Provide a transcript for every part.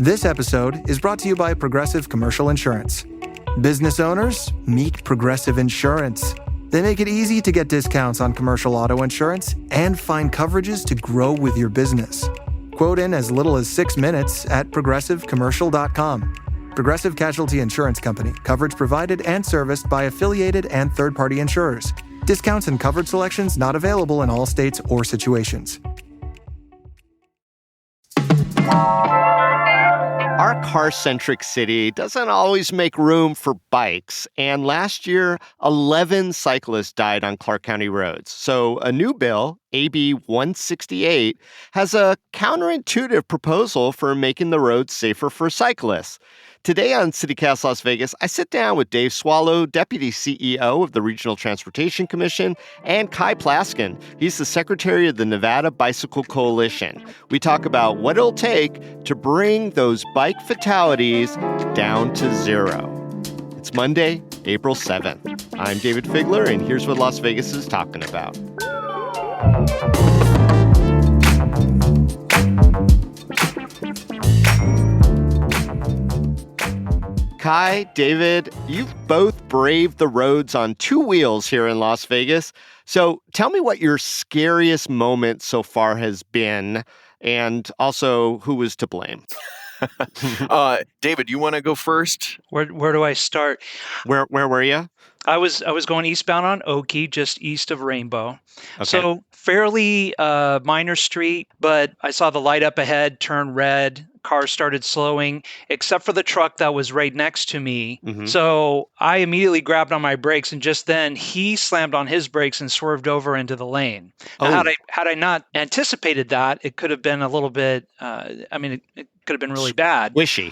This episode is brought to you by Progressive Commercial Insurance. Business owners, meet Progressive Insurance. They make it easy to get discounts on commercial auto insurance and find coverages to grow with your business. Quote in as little as 6 minutes at progressivecommercial.com. Progressive Casualty Insurance Company. Coverage provided and serviced by affiliated and third-party insurers. Discounts and coverage selections not available in all states or situations. Our car-centric city doesn't always make room for bikes, and last year, 11 cyclists died on Clark County roads. So a new bill, AB 168, has a counterintuitive proposal for making the roads safer for cyclists. Today on CityCast Las Vegas, I sit down with Dave Swallow, Deputy CEO of the Regional Transportation Commission, and Kai Plaskin. He's the Secretary of the Nevada Bicycle Coalition. We talk about what it'll take to bring those bike fatalities down to zero. It's Monday, April 7th. I'm David Figler, and here's what Las Vegas is talking about. Kai, David, you've both braved the roads on two wheels here in Las Vegas. So tell me what your scariest moment so far has been, and also who was to blame. David, you want to go first? Where do I start? Where were you? I was going eastbound on Oakey, just east of Rainbow. Okay. So fairly minor street, but I saw the light up ahead turn red. Cars started slowing, except for the truck that was right next to me. Mm-hmm. So I immediately grabbed on my brakes, and just then he slammed on his brakes and swerved over into the lane. Now, had I not anticipated that, it could have been a little bit. It could have been really bad. Squishy.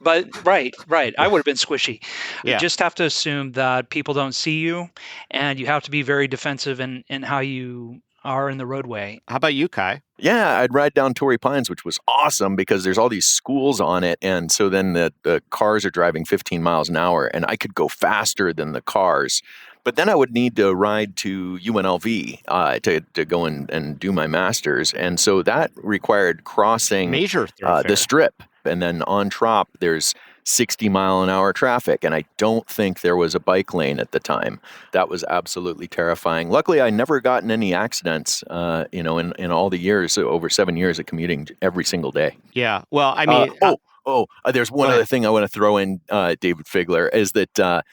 But right. I would have been squishy. Yeah. You just have to assume that people don't see you, and you have to be very defensive in how you are in the roadway. How about you, Kai? Yeah, I'd ride down Torrey Pines, which was awesome because there's all these schools on it. And so then the cars are driving 15 miles an hour, and I could go faster than the cars. But then I would need to ride to UNLV to go and do my master's. And so that required crossing the strip. And then on Trop, there's 60-mile-an-hour traffic, and I don't think there was a bike lane at the time. That was absolutely terrifying. Luckily, I never got in any accidents, in all the years, over 7 years of commuting every single day. Yeah, well, I mean... There's one other thing I want to throw in, David Figler, is that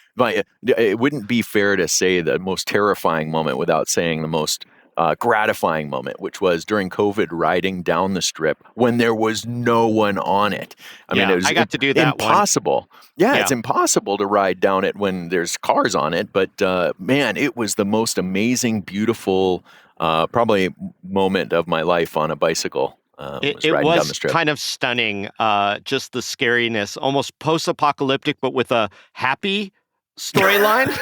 it wouldn't be fair to say the most terrifying moment without saying the most gratifying moment, which was during COVID riding down the strip when there was no one on it. I got to do that impossible. Yeah, it's impossible to ride down it when there's cars on it. But man, it was the most amazing, beautiful, probably moment of my life on a bicycle. It was kind of stunning, just the scariness, almost post-apocalyptic, but with a happy storyline,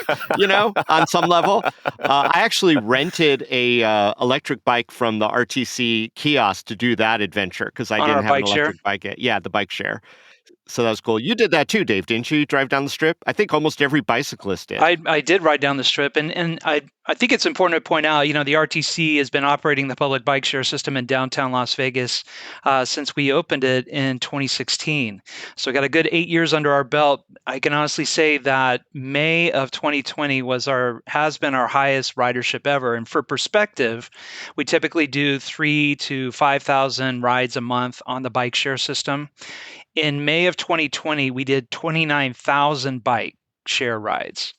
on some level. I actually rented a electric bike from the RTC kiosk to do that adventure because I didn't have an electric bike yet. Yeah, the bike share. So that was cool. You did that too, Dave, didn't you? You drive down the strip? I think almost every bicyclist did. I did ride down the strip, and I think it's important to point out, the RTC has been operating the public bike share system in downtown Las Vegas since we opened it in 2016. So we got a good 8 years under our belt. I can honestly say that May of 2020 has been our highest ridership ever. And for perspective, we typically do 3,000 to 5,000 rides a month on the bike share system. In May of 2020, we did 29,000 bike share rides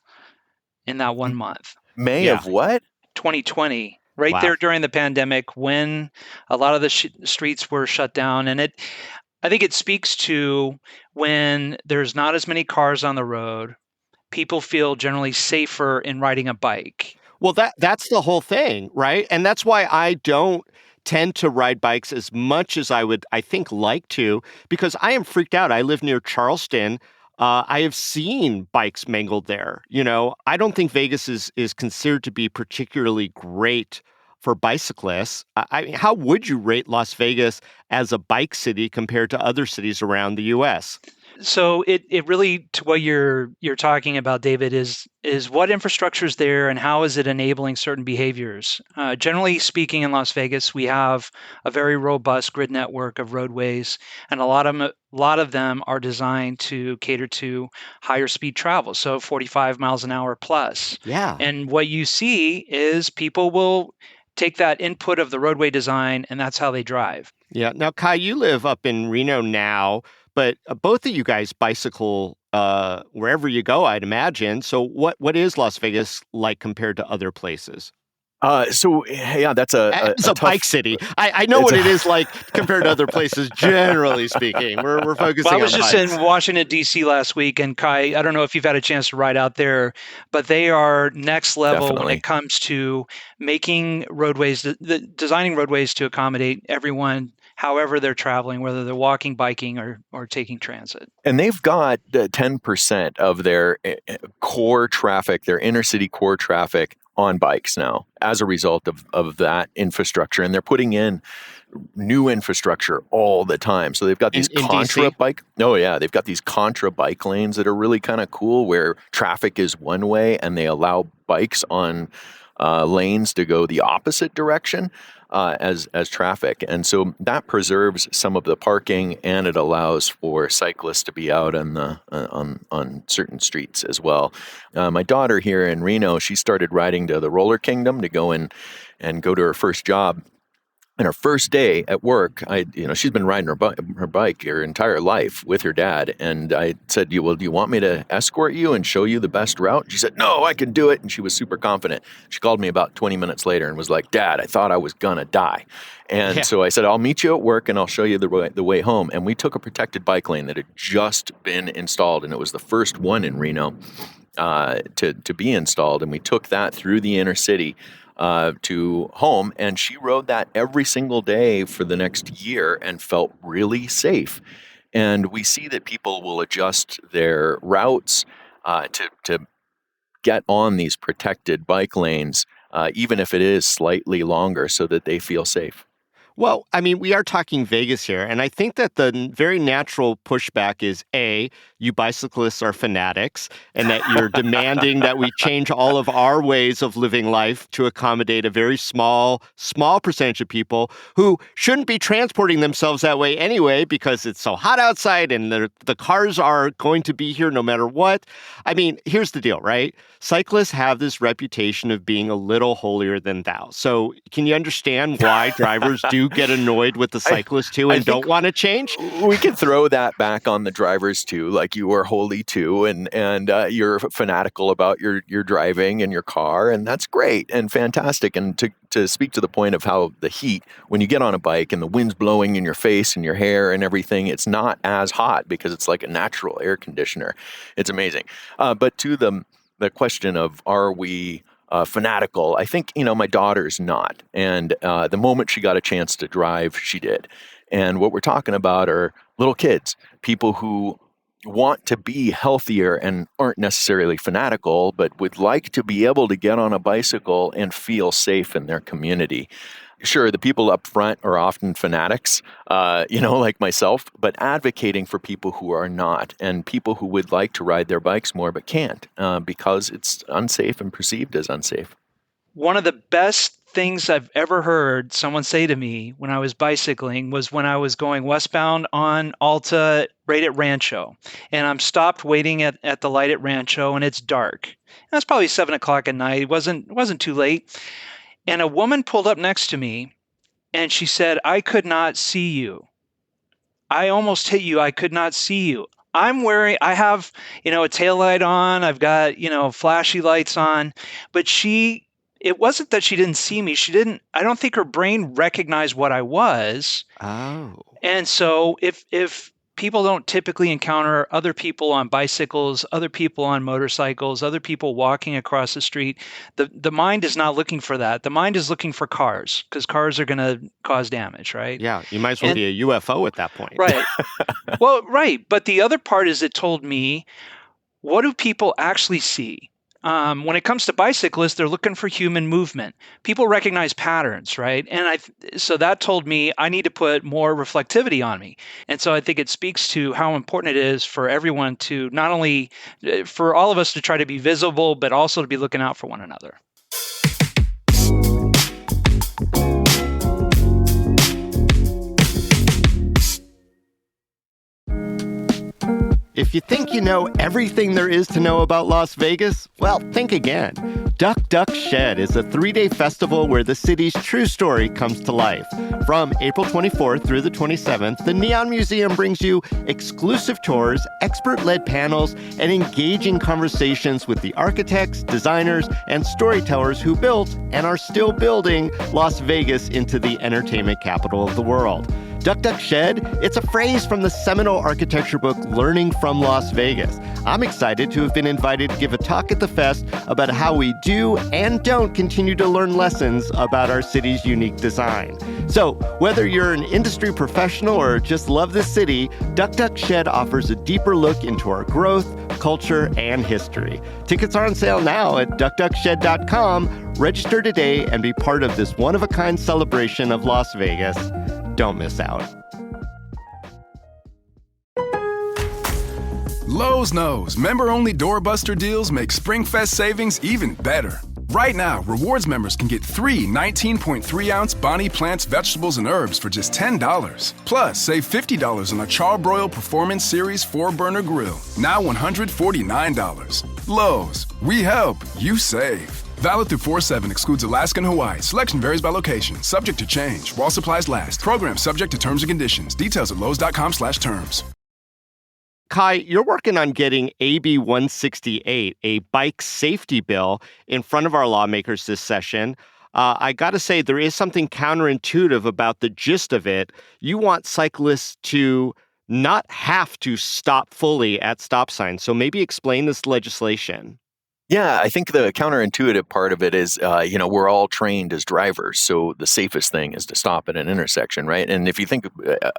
in that 1 month. May of what? 2020, right there during the pandemic when a lot of the streets were shut down. And I think it speaks to when there's not as many cars on the road, people feel generally safer in riding a bike. Well, that's the whole thing, right? And that's why I don't tend to ride bikes as much as I would, I think, like to, because I am freaked out. I live near Charleston. I have seen bikes mangled there. I don't think Vegas is considered to be particularly great for bicyclists. I mean, how would you rate Las Vegas as a bike city compared to other cities around the U.S.? So it really, to what you're talking about, David, is what infrastructure is there and how is it enabling certain behaviors? Generally speaking, in Las Vegas, we have a very robust grid network of roadways, and a lot of them are designed to cater to higher speed travel, so 45 miles an hour plus. Yeah. And what you see is people will take that input of the roadway design, and that's how they drive. Yeah. Now, Kai, you live up in Reno now, but both of you guys bicycle wherever you go, I'd imagine. So, what is Las Vegas like compared to other places? So yeah, that's It's a a bike tough. city. I know It's what a, it is like compared to other places, generally speaking. We're Well, I focusing was on just in bikes. Washington, D.C. last week, and Kai, I don't know if you've had a chance to ride out there, but they are next level when it definitely. comes to making roadways, designing roadways to accommodate everyone, however they're traveling, whether they're walking, biking, or taking transit. And they've got 10% of their core traffic, their inner city core traffic on bikes now as a result of that infrastructure. And they're putting in new infrastructure all the time. So they've got these In contra DC? bike. Oh yeah, they've got these contra bike lanes that are really kind of cool, where traffic is one way and they allow bikes on lanes to go the opposite direction as traffic, and so that preserves some of the parking, and it allows for cyclists to be out on the on certain streets as well. My daughter here in Reno, she started riding to the Roller Kingdom to go in and go to her first job. And her first day at work, she's been riding her bike her entire life with her dad. And I said, "Well, do you want me to escort you and show you the best route?" She said, "No, I can do it." And she was super confident. She called me about 20 minutes later and was like, "Dad, I thought I was gonna die." And Yeah. so I said, "I'll meet you at work and I'll show you the way home." And we took a protected bike lane that had just been installed, and it was the first one in Reno to be installed, and we took that through the inner city to home, and she rode that every single day for the next year and felt really safe. And we see that people will adjust their routes to get on these protected bike lanes, even if it is slightly longer, so that they feel safe. Well, I mean, we are talking Vegas here, and I think that the very natural pushback is A, you bicyclists are fanatics, and that you're demanding that we change all of our ways of living life to accommodate a very small percentage of people who shouldn't be transporting themselves that way anyway because it's so hot outside and the cars are going to be here no matter what. I mean, here's the deal, right? Cyclists have this reputation of being a little holier than thou. So can you understand why drivers do get annoyed with the I cyclists too I and think don't want to change? we can throw that back on the drivers too. Like, you are holy too, and you're fanatical about your driving and your car, and that's great and fantastic. And to speak to the point of how the heat, when you get on a bike and the wind's blowing in your face and your hair and everything, it's not as hot because it's like a natural air conditioner. It's amazing. But to the question of, are we fanatical? I think, my daughter's not. And the moment she got a chance to drive, she did. And what we're talking about are little kids, people who want to be healthier and aren't necessarily fanatical, but would like to be able to get on a bicycle and feel safe in their community. Sure, the people up front are often fanatics, like myself, but advocating for people who are not, and people who would like to ride their bikes more but can't because it's unsafe and perceived as unsafe. One of the best things I've ever heard someone say to me when I was bicycling was when I was going westbound on Alta right at Rancho. And I'm stopped waiting at the light at Rancho and it's dark. And it's probably 7 o'clock at night. It wasn't too late. And a woman pulled up next to me and she said, "I could not see you. I almost hit you. I could not see you." I have, a tail light on. I've got, flashy lights on, but it wasn't that she didn't see me. I don't think her brain recognized what I was. Oh. And so if people don't typically encounter other people on bicycles, other people on motorcycles, other people walking across the street, the mind is not looking for that. The mind is looking for cars because cars are going to cause damage, right? Yeah, you might as well And be a UFO at that point. right. Well, right. But the other part is it told me, what do people actually see? When it comes to bicyclists, they're looking for human movement. People recognize patterns, right? So that told me I need to put more reflectivity on me. And so I think it speaks to how important it is for everyone to not only for all of us to try to be visible, but also to be looking out for one another. If you think you know everything there is to know about Las Vegas, well, think again. Duck Duck Shed is a 3-day festival where the city's true story comes to life. From April 24th through the 27th, the Neon Museum brings you exclusive tours, expert-led panels, and engaging conversations with the architects, designers, and storytellers who built and are still building Las Vegas into the entertainment capital of the world. Duck Duck Shed, it's a phrase from the seminal architecture book Learning from Las Vegas. I'm excited to have been invited to give a talk at the fest about how we do and don't continue to learn lessons about our city's unique design. So, whether you're an industry professional or just love the city, Duck Duck Shed offers a deeper look into our growth, culture, and history. Tickets are on sale now at duckduckshed.com. Register today and be part of this one-of-a-kind celebration of Las Vegas. Don't miss out. Lowe's knows member-only doorbuster deals make SpringFest savings even better. Right now, rewards members can get 3 19.3-ounce Bonnie Plants vegetables and herbs for just $10. Plus, save $50 on a Charbroil Performance Series 4-burner grill, now $149. Lowe's, we help, you save. Valid through 4/7, excludes Alaska and Hawaii. Selection varies by location, subject to change. While supplies last. Program subject to terms and conditions. Details at lowes.com/terms. Kai, you're working on getting AB 168, a bike safety bill, in front of our lawmakers this session. I got to say, there is something counterintuitive about the gist of it. You want cyclists to not have to stop fully at stop signs. So maybe explain this legislation. Yeah, I think the counterintuitive part of it is, we're all trained as drivers. So the safest thing is to stop at an intersection, right? And if you think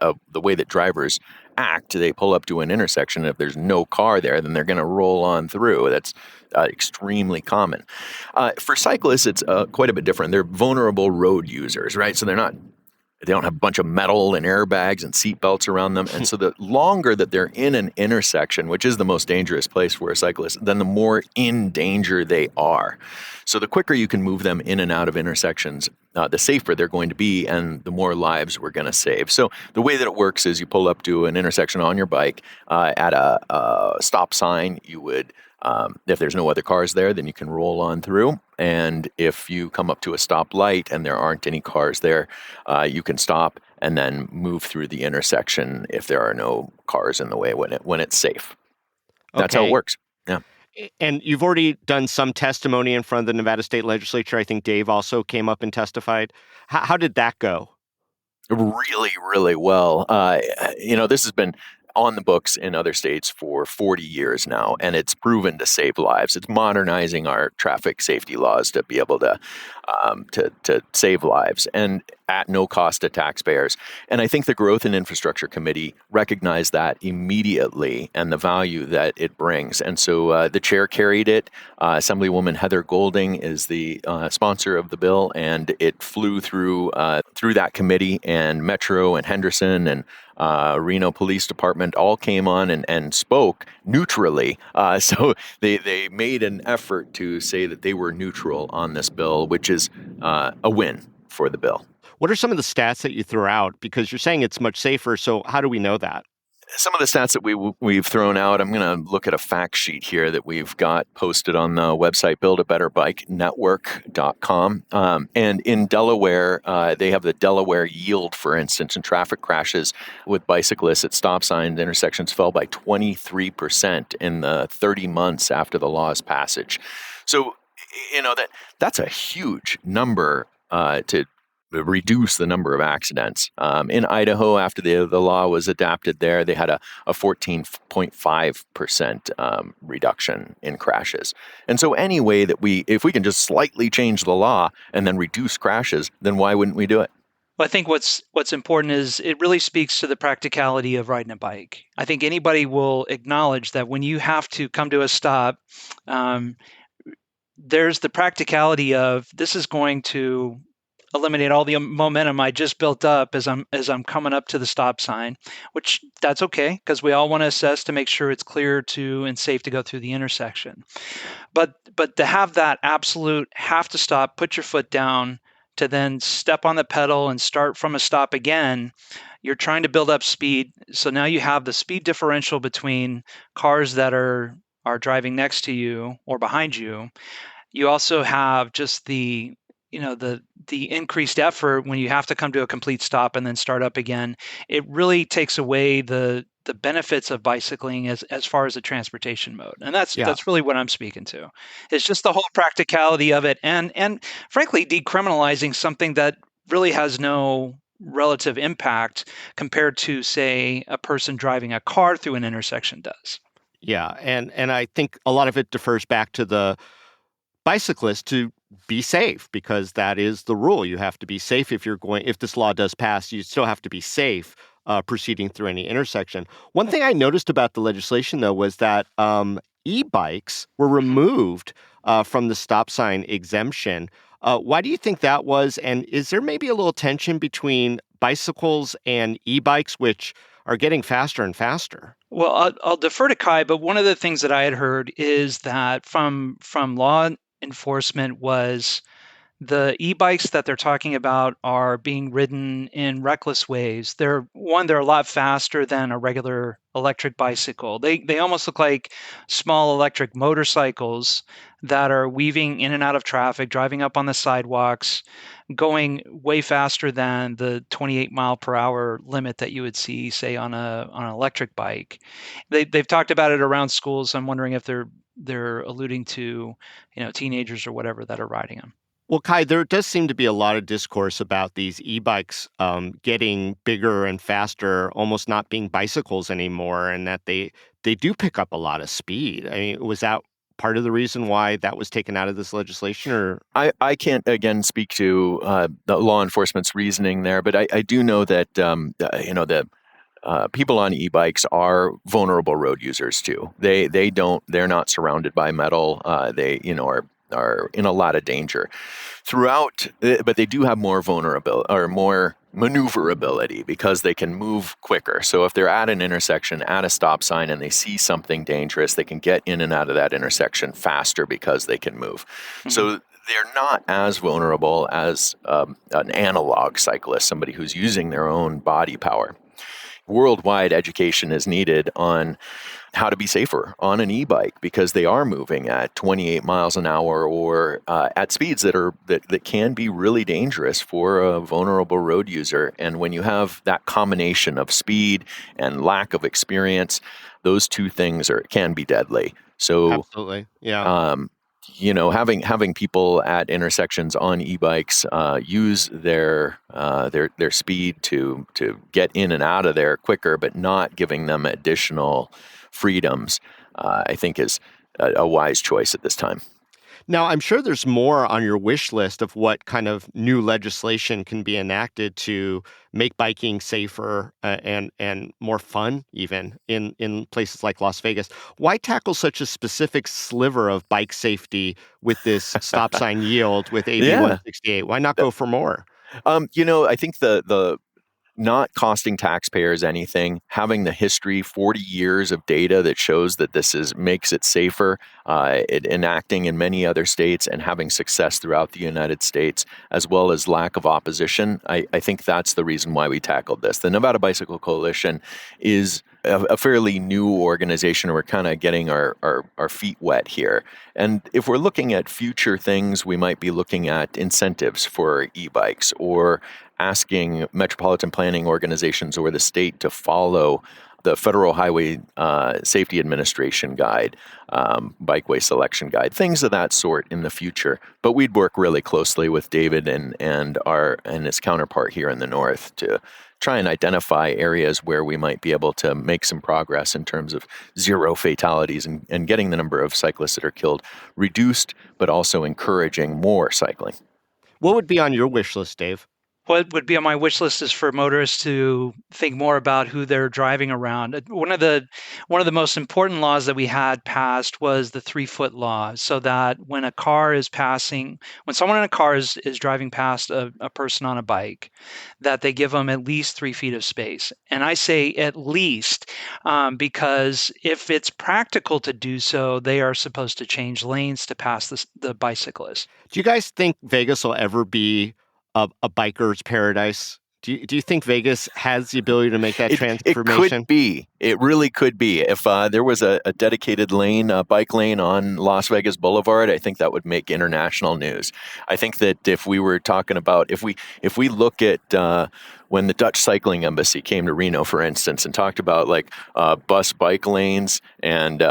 of the way that drivers act, they pull up to an intersection. If there's no car there, then they're going to roll on through. That's extremely common. For cyclists, it's quite a bit different. They're vulnerable road users, right? So they don't have a bunch of metal and airbags and seat belts around them. And so the longer that they're in an intersection, which is the most dangerous place for a cyclist, then the more in danger they are. So the quicker you can move them in and out of intersections, the safer they're going to be and the more lives we're going to save. So the way that it works is you pull up to an intersection on your bike at a stop sign. You would if there's no other cars there, then you can roll on through. And if you come up to a stoplight and there aren't any cars there, you can stop and then move through the intersection if there are no cars in the way when it's safe. That's how it works. Yeah. And you've already done some testimony in front of the Nevada State Legislature. I think Dave also came up and testified. How did that go? Really, really well. This has been on the books in other states for 40 years now, and it's proven to save lives. It's modernizing our traffic safety laws to be able to save lives, and at no cost to taxpayers. And I think the Growth and Infrastructure Committee recognized that immediately and the value that it brings. And so the chair carried it. Assemblywoman Heather Golding is the sponsor of the bill, and it flew through that committee, and Metro and Henderson and Reno Police Department all came on and spoke neutrally. So they made an effort to say that they were neutral on this bill, which is a win for the bill. What are some of the stats that you throw out? Because you're saying it's much safer, so how do we know that? Some of the stats that we've thrown out, I'm going to look at a fact sheet here that we've got posted on the website, buildabetterbikenetwork.com. And in Delaware, they have the Delaware yield, for instance, and traffic crashes with bicyclists at stop signs intersections fell by 23% in the 30 months after the law's passage. So, that's a huge number to reduce the number of accidents. In Idaho, after the law was adapted there, they had a 14.5% reduction in crashes. And so any way that if we can just slightly change the law and then reduce crashes, then why wouldn't we do it? Well, I think what's important is it really speaks to the practicality of riding a bike. I think anybody will acknowledge that when you have to come to a stop, there's the practicality of this is going to eliminate all the momentum I just built up as I'm coming up to the stop sign, which that's okay because we all want to assess to make sure it's clear to and safe to go through the intersection. But to have that absolute have to stop, put your foot down, to then step on the pedal and start from a stop again, you're trying to build up speed. So now you have the speed differential between cars that are driving next to you or behind you. You also have just the increased effort when you have to come to a complete stop and then start up again. It really takes away the benefits of bicycling as far as a transportation mode. And that's Yeah. that's really what I'm speaking to. It's just the whole practicality of it, and frankly decriminalizing something that really has no relative impact compared to, say, a person driving a car through an intersection does. Yeah, and I think a lot of it defers back to the bicyclist to be safe because that is the rule. You have to be safe if this law does pass, you still have to be safe proceeding through any intersection. One thing I noticed about the legislation, though, was that e-bikes were removed from the stop sign exemption. Why do you think that was? And is there maybe a little tension between bicycles and e-bikes, which are getting faster and faster? Well, I'll defer to Kai, but one of the things that I had heard is that from law enforcement was the e-bikes that they're talking about are being ridden in reckless ways. They're a lot faster than a regular electric bicycle. They almost look like small electric motorcycles that are weaving in and out of traffic, driving up on the sidewalks, going way faster than the 28 mile per hour limit that you would see, say, on an electric bike. They've talked about it around schools. I'm wondering if they're alluding to, teenagers or whatever that are riding them. Well, Kai, there does seem to be a lot of discourse about these e-bikes getting bigger and faster, almost not being bicycles anymore, and that they do pick up a lot of speed. I mean, was that part of the reason why that was taken out of this legislation, or? I can't again speak to the law enforcement's reasoning there, but I do know that the people on e-bikes are vulnerable road users too. They're not surrounded by metal. They are in a lot of danger throughout, but they do have more vulnerability or more maneuverability because they can move quicker. So if they're at an intersection, at a stop sign, and they see something dangerous, they can get in and out of that intersection faster because they can move. Mm-hmm. So they're not as vulnerable as an analog cyclist, somebody who's using their own body power. Worldwide education is needed on how to be safer on an e-bike because they are moving at 28 miles an hour or at speeds that can be really dangerous for a vulnerable road user. And when you have that combination of speed and lack of experience, those two things can be deadly. So Absolutely, yeah. Having people at intersections on e-bikes use their speed to get in and out of there quicker, but not giving them additional freedoms, I think is a wise choice at this time. Now, I'm sure there's more on your wish list of what kind of new legislation can be enacted to make biking safer and more fun, even in places like Las Vegas. Why tackle such a specific sliver of bike safety with this stop sign yield with AB 168? Why not go for more? I think the not costing taxpayers anything, having the history, 40 years of data that shows that makes it safer, enacting in many other states and having success throughout the United States, as well as lack of opposition. I think that's the reason why we tackled this. The Nevada Bicycle Coalition is a fairly new organization. We're kind of getting our feet wet here. And if we're looking at future things, we might be looking at incentives for e-bikes or asking metropolitan planning organizations or the state to follow the Federal Highway Safety Administration guide, bikeway selection guide, things of that sort in the future. But we'd work really closely with David and his counterpart here in the north to try and identify areas where we might be able to make some progress in terms of zero fatalities and getting the number of cyclists that are killed reduced, but also encouraging more cycling. What would be on your wish list, Dave? What would be on my wish list is for motorists to think more about who they're driving around. One of the most important laws that we had passed was the 3-foot law, so that when someone in a car is driving past a person on a bike, that they give them at least 3 feet of space. And I say at least because if it's practical to do so, they are supposed to change lanes to pass the bicyclist. Do you guys think Vegas will ever be a biker's paradise? Do you think Vegas has the ability to make that It transformation? could be. It really could be. If there was a dedicated lane, a bike lane on Las Vegas Boulevard, I think that would make international news. I think that if we were talking about, if we look at when the Dutch Cycling Embassy came to Reno, for instance, and talked about like bike lanes and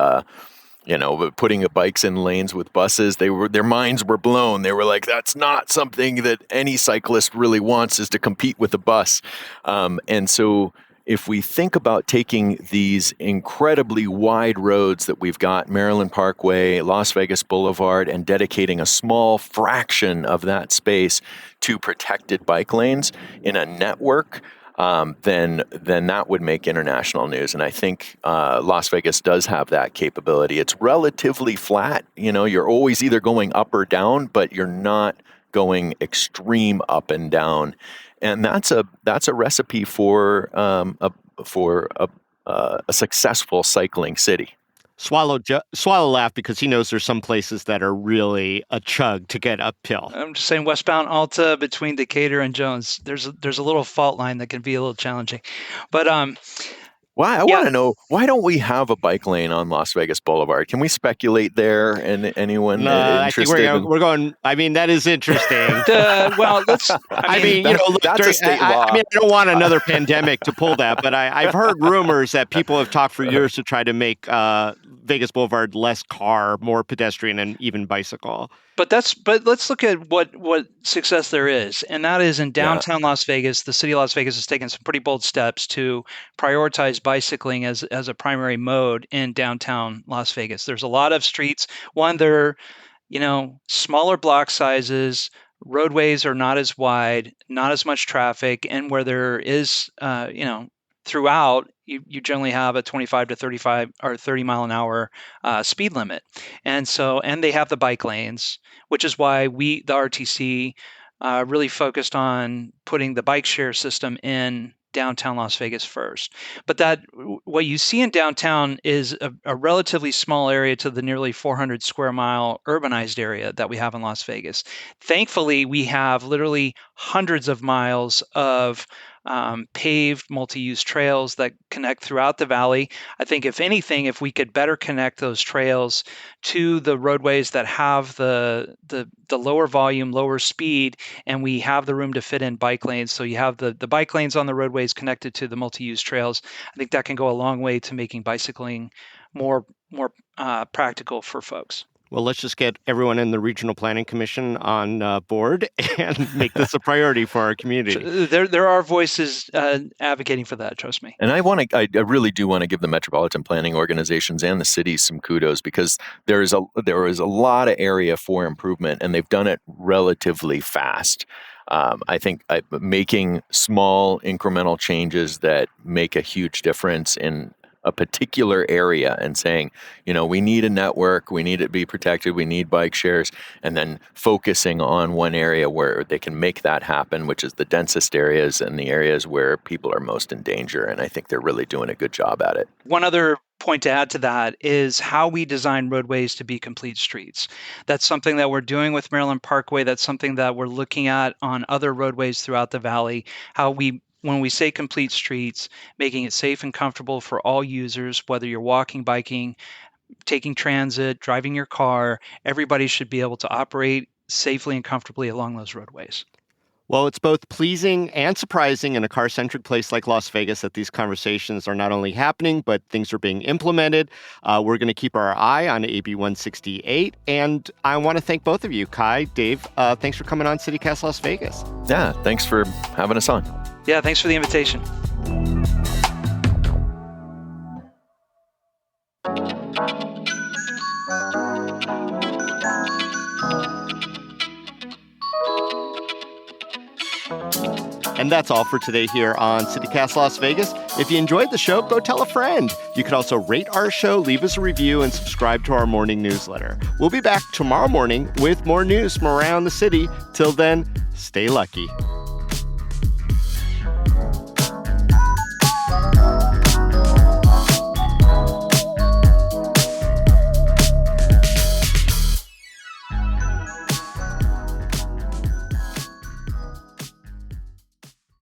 putting bikes in lanes with buses, their minds were blown. They were like, that's not something that any cyclist really wants, is to compete with a bus. And so if we think about taking these incredibly wide roads that we've got, Maryland Parkway, Las Vegas Boulevard, and dedicating a small fraction of that space to protected bike lanes in a network, then that would make international news. And I think Las Vegas does have that capability. It's relatively flat. You're always either going up or down, but you're not going extreme up and down. And that's a recipe for a successful cycling city. Swallow laughed because he knows there's some places that are really a chug to get uphill. I'm just saying, westbound Alta between Decatur and Jones, there's a little fault line that can be a little challenging. But why? I want to know, why don't we have a bike lane on Las Vegas Boulevard? Can we speculate there? And anyone interested? I think we're going. I mean, that is interesting. Well, let's. That's a state law. I don't want another pandemic to pull that, but I've heard rumors that people have talked for years to try to make Vegas Boulevard less car, more pedestrian, and even bicycle. But let's look at what success there is, and that is in downtown Las Vegas. The city of Las Vegas has taken some pretty bold steps to prioritize bicycling as a primary mode in downtown Las Vegas. There's a lot of streets. One, they're smaller block sizes. Roadways are not as wide, not as much traffic, and where there is, throughout, you generally have a 25 to 35 or 30 mile an hour speed limit. And they have the bike lanes, which is why the RTC really focused on putting the bike share system in downtown Las Vegas first. But what you see in downtown is a relatively small area to the nearly 400 square mile urbanized area that we have in Las Vegas. Thankfully, we have literally hundreds of miles of paved multi-use trails that connect throughout the valley. I think if anything, if we could better connect those trails to the roadways that have the lower volume, lower speed, and we have the room to fit in bike lanes. So you have the bike lanes on the roadways connected to the multi-use trails. I think that can go a long way to making bicycling more practical for folks. Well, let's just get everyone in the Regional Planning Commission on board and make this a priority for our community. There are voices advocating for that, trust me. And I really do want to give the metropolitan planning organizations and the cities some kudos, because there is a lot of area for improvement, and they've done it relatively fast. I think making small incremental changes that make a huge difference in a particular area and saying, we need a network, we need it to be protected, we need bike shares, and then focusing on one area where they can make that happen, which is the densest areas and the areas where people are most in danger. And I think they're really doing a good job at it. One other point to add to that is how we design roadways to be complete streets. That's something that we're doing with Maryland Parkway. That's something that we're looking at on other roadways throughout the valley, when we say complete streets, making it safe and comfortable for all users, whether you're walking, biking, taking transit, driving your car, everybody should be able to operate safely and comfortably along those roadways. Well, it's both pleasing and surprising in a car-centric place like Las Vegas that these conversations are not only happening, but things are being implemented. We're going to keep our eye on AB 168. And I want to thank both of you, Kai, Dave. Thanks for coming on CityCast Las Vegas. Yeah, thanks for having us on. Yeah, thanks for the invitation. that's all for today here on CityCast Las Vegas. If you enjoyed the show, go tell a friend. You can also rate our show, leave us a review, and subscribe to our morning newsletter. We'll be back tomorrow morning with more news from around the city. Till then, stay lucky.